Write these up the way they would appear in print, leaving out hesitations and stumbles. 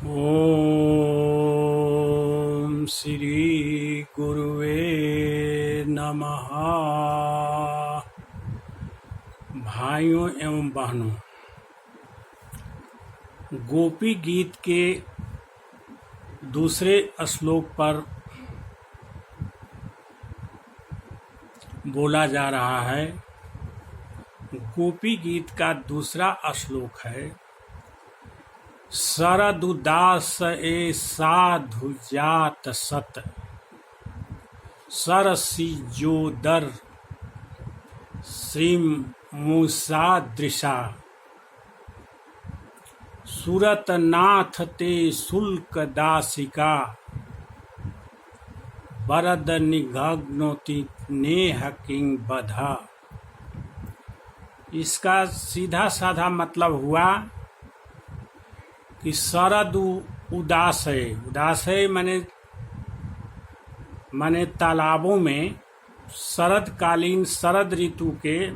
ओम श्री गुरुवे नमः। भाइयों एवं बहनों, गोपी गीत के दूसरे श्लोक पर बोला जा रहा है। गोपी गीत का दूसरा श्लोक है, शरदुदास ए साधु जात सत, सरसी जोदर श्री मूसादृशा, सुरत नाथ ते शुल्क दासिका, बरद निघग्नोति नेह किंग बधा। इसका सीधा साधा मतलब हुआ कि शरद उदास है। उदास है माने तालाबों में शरदकालीन शरद ऋतु के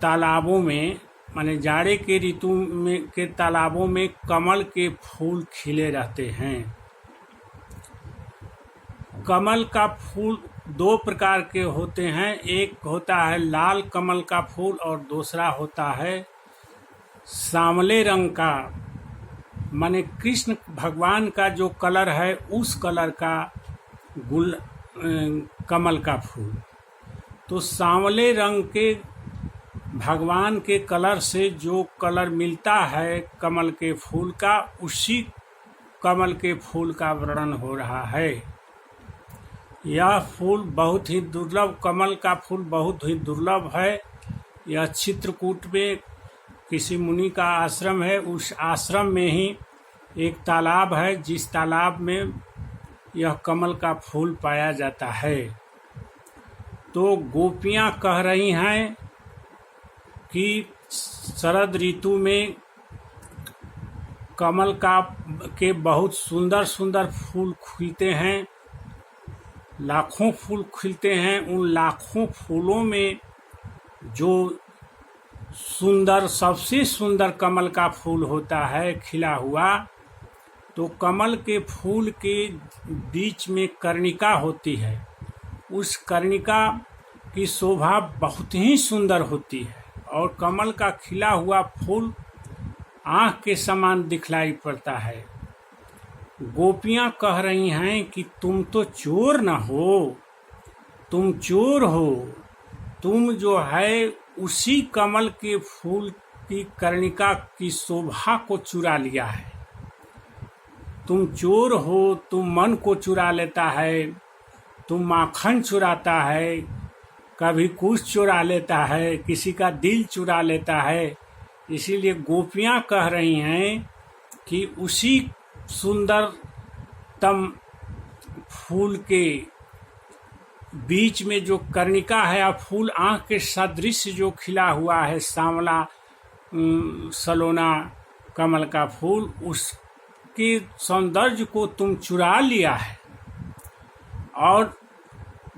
तालाबों में माने जाड़े के ऋतु में के तालाबों में कमल के फूल खिले रहते हैं। कमल का फूल दो प्रकार के होते हैं, एक होता है लाल कमल का फूल और दूसरा होता है सांवले रंग का, माने कृष्ण भगवान का जो कलर है उस कलर का कमल का फूल। तो सांवले रंग के भगवान के कलर से जो कलर मिलता है कमल के फूल का, उसी कमल के फूल का वर्णन हो रहा है। यह फूल बहुत ही दुर्लभ, कमल का फूल बहुत ही दुर्लभ है। यह चित्रकूट में किसी मुनि का आश्रम है, उस आश्रम में ही एक तालाब है जिस तालाब में यह कमल का फूल पाया जाता है। तो गोपियां कह रही हैं कि शरद ऋतु में कमल के बहुत सुंदर सुंदर फूल खिलते हैं, लाखों फूल खिलते हैं। उन लाखों फूलों में जो सुंदर, सबसे सुंदर कमल का फूल होता है खिला हुआ, तो कमल के फूल के बीच में कर्णिका होती है। उस कर्णिका की शोभा बहुत ही सुंदर होती है और कमल का खिला हुआ फूल आँख के समान दिखलाई पड़ता है। गोपियां कह रही हैं कि तुम तो चोर न हो, तुम चोर हो, तुम जो है उसी कमल के फूल की कर्णिका की शोभा को चुरा लिया है। तुम चोर हो, तुम मन को चुरा लेता है, तुम माखन चुराता है, कभी कुछ चुरा लेता है, किसी का दिल चुरा लेता है। इसीलिए गोपियां कह रही हैं कि उसी सुंदरतम फूल के बीच में जो कर्णिका है, या फूल आँख के सदृश जो खिला हुआ है सांवला सलोना कमल का फूल, उसके सौंदर्य को तुम चुरा लिया है और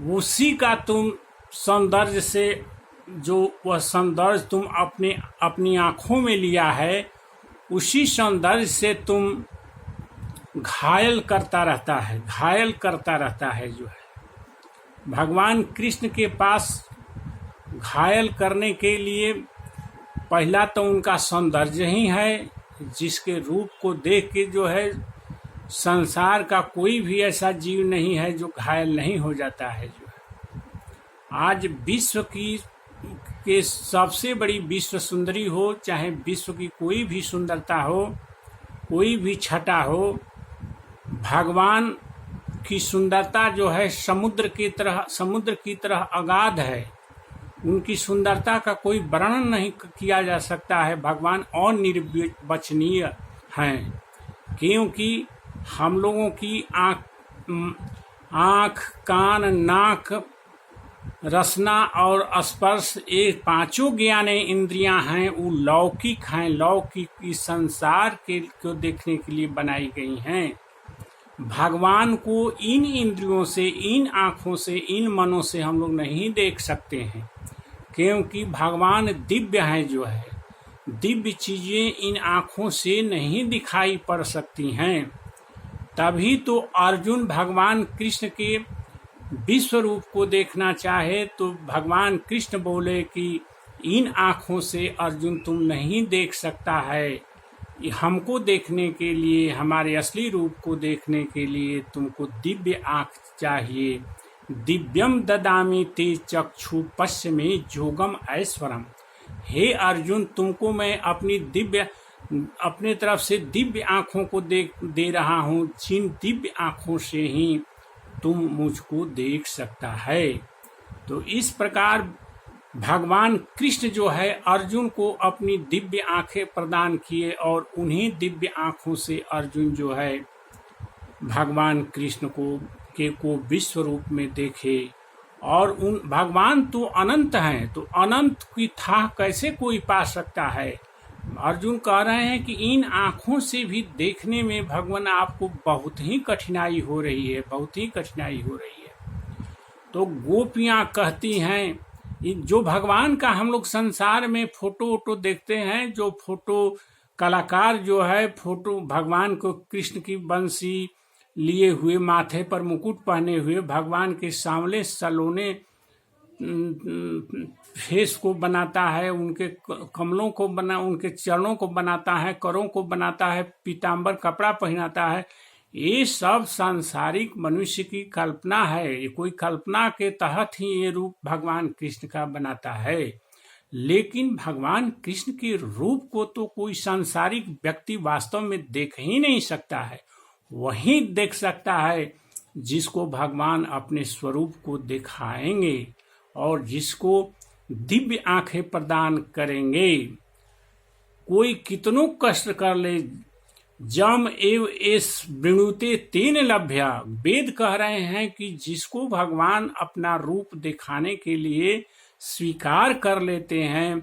उसी का तुम सौंदर्य से, जो वह सौंदर्य तुम अपनी आँखों में लिया है, उसी सौंदर्य से तुम घायल करता रहता है। जो है भगवान कृष्ण के पास घायल करने के लिए पहला तो उनका सौंदर्य ही है, जिसके रूप को देख के जो है संसार का कोई भी ऐसा जीव नहीं है जो घायल नहीं हो जाता है। जो है आज विश्व के सबसे बड़ी विश्व सुंदरी हो, चाहे विश्व की कोई भी सुंदरता हो, कोई भी छटा हो, भगवान की सुंदरता जो है समुद्र की तरह अगाध है। उनकी सुंदरता का कोई वर्णन नहीं किया जा सकता है। भगवान अनिर्वचनीय हैं, क्योंकि हम लोगों की आँख, कान, नाक, रसना और स्पर्श, ये पांचों ज्ञाने इंद्रियां हैं, वो लौकिक हैं। लौकिक इस संसार को देखने के लिए बनाई गई हैं। भगवान को इन इंद्रियों से, इन आँखों से, इन मनों से हम लोग नहीं देख सकते हैं, क्योंकि भगवान दिव्य हैं। जो है दिव्य चीजें इन आँखों से नहीं दिखाई पड़ सकती हैं। तभी तो अर्जुन भगवान कृष्ण के विश्व रूप को देखना चाहे तो भगवान कृष्ण बोले कि इन आँखों से अर्जुन तुम नहीं देख सकता है, हमको देखने के लिए, हमारे असली रूप को देखने के लिए तुमको दिव्य आँख चाहिए। दिव्यम ददामि ते चक्षु पश्य में जोगम ऐश्वरम। हे अर्जुन, तुमको मैं अपने तरफ से दिव्य आँखों को दे रहा हूँ, जिन दिव्य आँखों से ही तुम मुझको देख सकता है। तो इस प्रकार भगवान कृष्ण जो है अर्जुन को अपनी दिव्य आंखें प्रदान किए और उन्हीं दिव्य आंखों से अर्जुन जो है भगवान कृष्ण को विश्व रूप में देखे। और उन भगवान तो अनंत हैं, तो अनंत की था कैसे कोई पा सकता है। अर्जुन कह रहे हैं कि इन आँखों से भी देखने में भगवान आपको बहुत ही कठिनाई हो रही है, बहुत ही कठिनाई हो रही है। तो गोपियाँ कहती हैं, जो भगवान का हम लोग संसार में फोटो वोटो देखते हैं, जो फोटो कलाकार जो है फोटो भगवान को कृष्ण की बंसी लिए हुए, माथे पर मुकुट पहने हुए, भगवान के सांवले सलोने फेस को बनाता है, उनके कमलों को उनके चरणों को बनाता है, करों को बनाता है, पीताम्बर कपड़ा पहनाता है। ये सब सांसारिक मनुष्य की कल्पना है। ये कोई कल्पना के तहत ही ये रूप भगवान कृष्ण का बनाता है। लेकिन भगवान कृष्ण के रूप को तो कोई सांसारिक व्यक्ति वास्तव में देख ही नहीं सकता है। वही देख सकता है जिसको भगवान अपने स्वरूप को दिखाएंगे और जिसको दिव्य आंखें प्रदान करेंगे। कोई कितनों कष्ट कर ले, जम एव एस वृणुते तेन लभ्या। वेद कह रहे हैं कि जिसको भगवान अपना रूप दिखाने के लिए स्वीकार कर लेते हैं,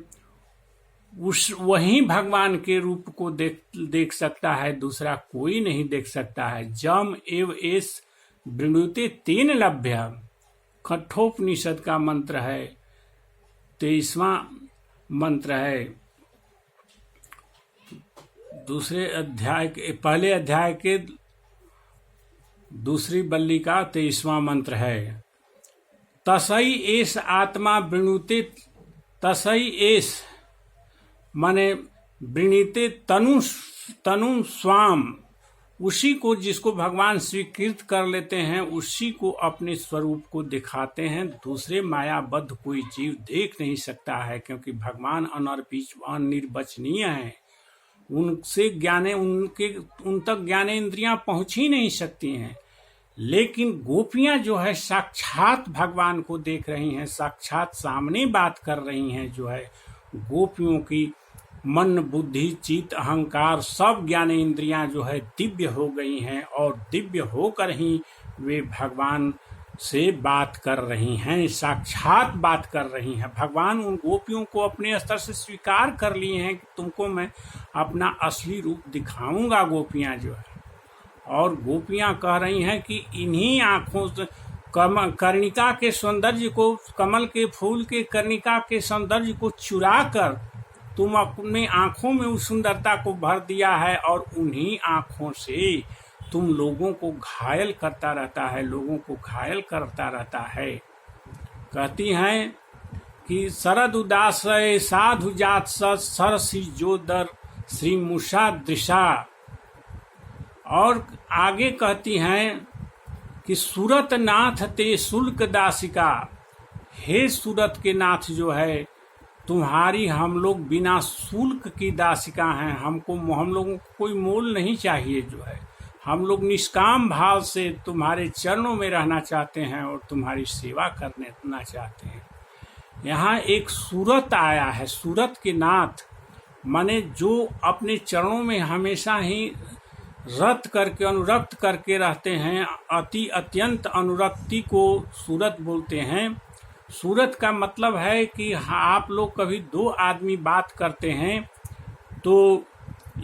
वही भगवान के रूप को देख सकता है, दूसरा कोई नहीं देख सकता है। जम एव एस वृणुते तेन लभ्या कठोपनिषद का मंत्र है, 23वां मंत्र है, दूसरे अध्याय के पहले अध्याय के दूसरी बल्ली का 23वां मंत्र है। तसई एस आत्मा वृणुते, तसई एस माने वृणीते तनु स्वाम। उसी को जिसको भगवान स्वीकृत कर लेते हैं, उसी को अपने स्वरूप को दिखाते हैं। दूसरे मायाबद्ध कोई जीव देख नहीं सकता है, क्योंकि भगवान अनिर्वचनीय हैं। उनसे उन तक ज्ञानेंद्रियां पहुंच ही नहीं सकती हैं। लेकिन गोपियां जो है साक्षात भगवान को देख रही हैं, साक्षात सामने बात कर रही हैं। जो है गोपियों की मन बुद्धि चित्त अहंकार सब ज्ञानेंद्रियां जो है दिव्य हो गई हैं और दिव्य होकर ही वे भगवान से बात कर रही हैं, साक्षात बात कर रही हैं। भगवान उन गोपियों को अपने स्तर से स्वीकार कर लिए हैं कि तुमको मैं अपना असली रूप दिखाऊंगा। गोपियां जो है, और गोपियां कह रही हैं कि इन्हीं आँखों से कर्णिका के सौंदर्य को, कमल के फूल के कर्णिका के सौंदर्य को चुरा कर तुम अपने आँखों में उस सुंदरता को भर दिया है, और उन्हीं आँखों से तुम लोगों को घायल करता रहता है, लोगों को घायल करता रहता है। कहती हैं कि शरद उदास साधु जात सरसी जोदर श्री मुषा दृशा। और आगे कहती हैं कि सूरत नाथ ते शुल्क दासिका। हे सूरत के नाथ जो है, तुम्हारी हम लोग बिना शुल्क की दासिका हैं। हम लोगों को कोई मोल नहीं चाहिए। जो है हम लोग निष्काम भाव से तुम्हारे चरणों में रहना चाहते हैं और तुम्हारी सेवा करना चाहते हैं। यहाँ एक सूरत आया है, सूरत के नाथ माने जो अपने चरणों में हमेशा ही अनुरक्त करके रहते हैं। अत्यंत अनुरक्ति को सूरत बोलते हैं। सूरत का मतलब है कि आप लोग कभी दो आदमी बात करते हैं तो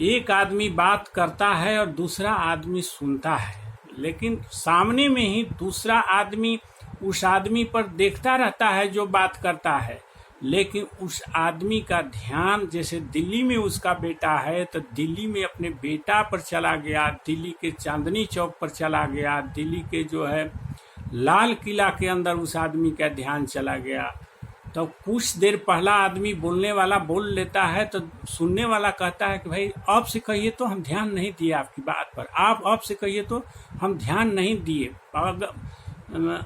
एक आदमी बात करता है और दूसरा आदमी सुनता है, लेकिन सामने में ही दूसरा आदमी उस आदमी पर देखता रहता है जो बात करता है, लेकिन उस आदमी का ध्यान जैसे दिल्ली में उसका बेटा है तो दिल्ली में अपने बेटा पर चला गया, दिल्ली के चांदनी चौक पर चला गया, दिल्ली के जो है लाल किला के अंदर उस आदमी का ध्यान चला गया। तो कुछ देर पहला आदमी बोलने वाला बोल लेता है तो सुनने वाला कहता है कि भाई अब से कहिए तो हम ध्यान नहीं दिए आपकी बात पर, आप अब से कहिए तो हम ध्यान नहीं दिए,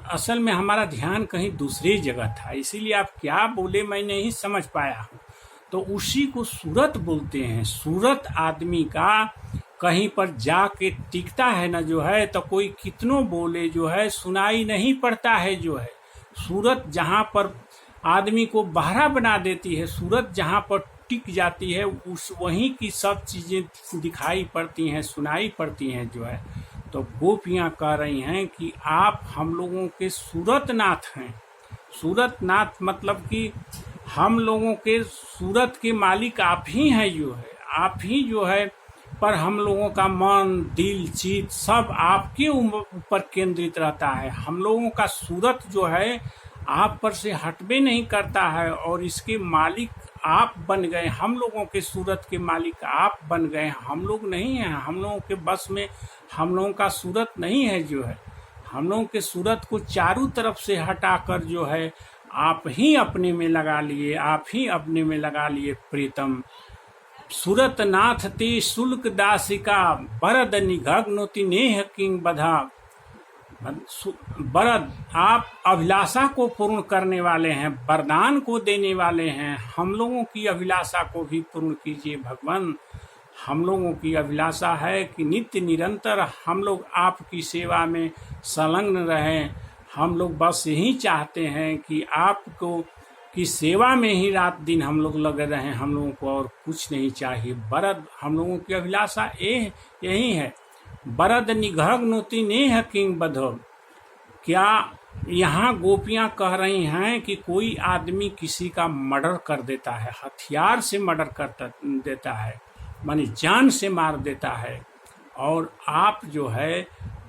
असल में हमारा ध्यान कहीं दूसरी जगह था, इसीलिए आप क्या बोले मैं नहीं समझ पाया हूँ। तो उसी को सूरत बोलते हैं। सूरत आदमी का कहीं पर जाके टिकता है ना जो है, तो कोई कितनों बोले जो है सुनाई नहीं पड़ता है जो है। सूरत जहाँ पर आदमी को बहरा बना देती है, सूरत जहाँ पर टिक जाती है उस वहीं की सब चीज़ें दिखाई पड़ती हैं, सुनाई पड़ती हैं जो है। तो गोपियाँ कह रही हैं कि आप हम लोगों के सूरतनाथ हैं। सूरतनाथ मतलब कि हम लोगों के सूरत के मालिक आप ही हैं जो है, आप ही जो है, पर हम लोगों का मन दिल चित सब आपके ऊपर केंद्रित रहता है। हम लोगों का सूरत जो है आप पर से हटबे नहीं करता है और इसके मालिक आप बन गए। हम लोगों के सूरत के मालिक आप बन गए, हम लोग नहीं हैं, हम लोगों के बस में हम लोगों का सूरत नहीं है जो है। हम लोगों के सूरत को चारों तरफ से हटाकर जो है आप ही अपने में लगा लिए, आप ही अपने में लगा लिए प्रीतम। सूरत नाथ ते शुल्क दासिका बरद निघग्नोति नेह किंग बधा। बरद आप अभिलाषा को पूर्ण करने वाले हैं, वरदान को देने वाले हैं। हम लोगों की अभिलाषा को भी पूर्ण कीजिए भगवान। हम लोगों की अभिलाषा है कि नित्य निरंतर हम लोग आपकी सेवा में संलग्न रहें। हम लोग बस यही चाहते हैं कि आपको की सेवा में ही रात दिन हम लोग लगे रहें, हम लोगों को और कुछ नहीं चाहिए। बरद हम लोगों की अभिलाषा यही है। बरद निघग्नोति नेह किंग बधो। क्या यहाँ गोपियाँ कह रही हैं कि कोई आदमी किसी का मर्डर कर देता है, हथियार से मर्डर कर देता है, माने जान से मार देता है, और आप जो है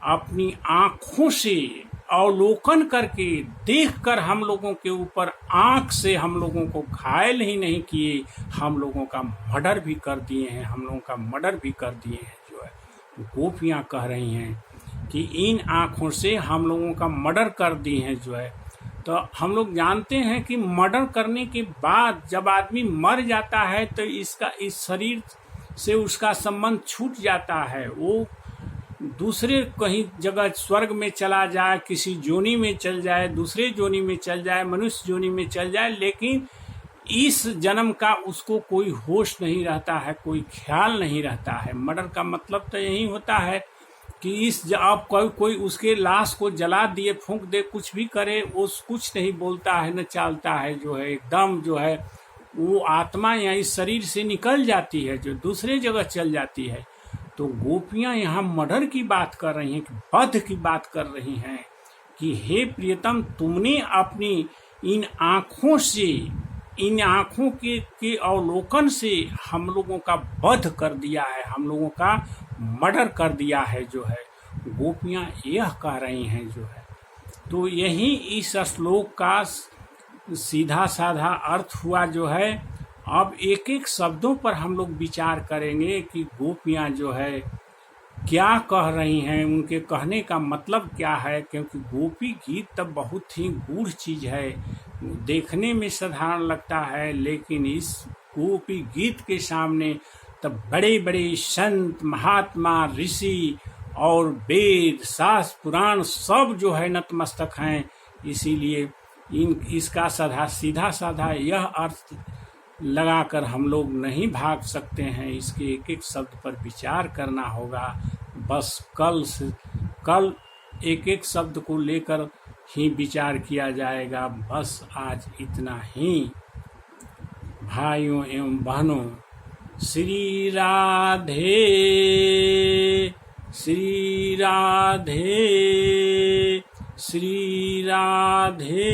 अपनी आँखों से अवलोकन करके देखकर हम लोगों के ऊपर आँख से हम लोगों को घायल ही नहीं किए, हम लोगों का मर्डर भी कर दिए हैं, हम लोगों का मर्डर भी कर दिए हैं जो है। गोपियाँ कह रही हैं कि इन आँखों से हम लोगों का मर्डर कर दिए हैं जो है। तो हम लोग जानते हैं कि मर्डर करने के बाद जब आदमी मर जाता है तो इस शरीर से उसका संबंध छूट जाता है, वो दूसरे कहीं जगह स्वर्ग में चला जाए, किसी जोनी में चल जाए, दूसरे जोनी में चल जाए, मनुष्य जोनी में चल जाए, लेकिन इस जन्म का उसको कोई होश नहीं रहता है, कोई ख्याल नहीं रहता है। मर्डर का मतलब तो यही होता है कि अब कोई उसके लाश को जला दिए, फूंक दे, कुछ भी करे, वो कुछ नहीं बोलता है न चालता है जो है, एकदम जो है वो आत्मा या इस शरीर से निकल जाती है, जो दूसरे जगह चल जाती है। तो गोपियाँ यहाँ मर्डर की बात कर रही हैं, कि वध की बात कर रही हैं कि हे प्रियतम, तुमने अपनी इन आँखों से, इन आँखों के अवलोकन से हम लोगों का वध कर दिया है, हम लोगों का मर्डर कर दिया है जो है। गोपियाँ यह कह रही हैं जो है। तो यही इस श्लोक का सीधा साधा अर्थ हुआ जो है। अब एक एक शब्दों पर हम लोग विचार करेंगे कि गोपियाँ जो है क्या कह रही हैं, उनके कहने का मतलब क्या है, क्योंकि गोपी गीत तब बहुत ही गूढ़ चीज़ है, देखने में साधारण लगता है, लेकिन इस गोपी गीत के सामने तब बड़े बड़े संत, महात्मा, ऋषि और वेद, शास्त्र, पुराण सब जो है नतमस्तक हैं। इसीलिए इसका सीधा साधा यह अर्थ लगाकर हम लोग नहीं भाग सकते हैं, इसके एक एक शब्द पर विचार करना होगा। बस कल एक एक शब्द को लेकर ही विचार किया जाएगा। बस आज इतना ही। भाइयों एवं बहनों, श्री राधे, श्री राधे, श्री राधे।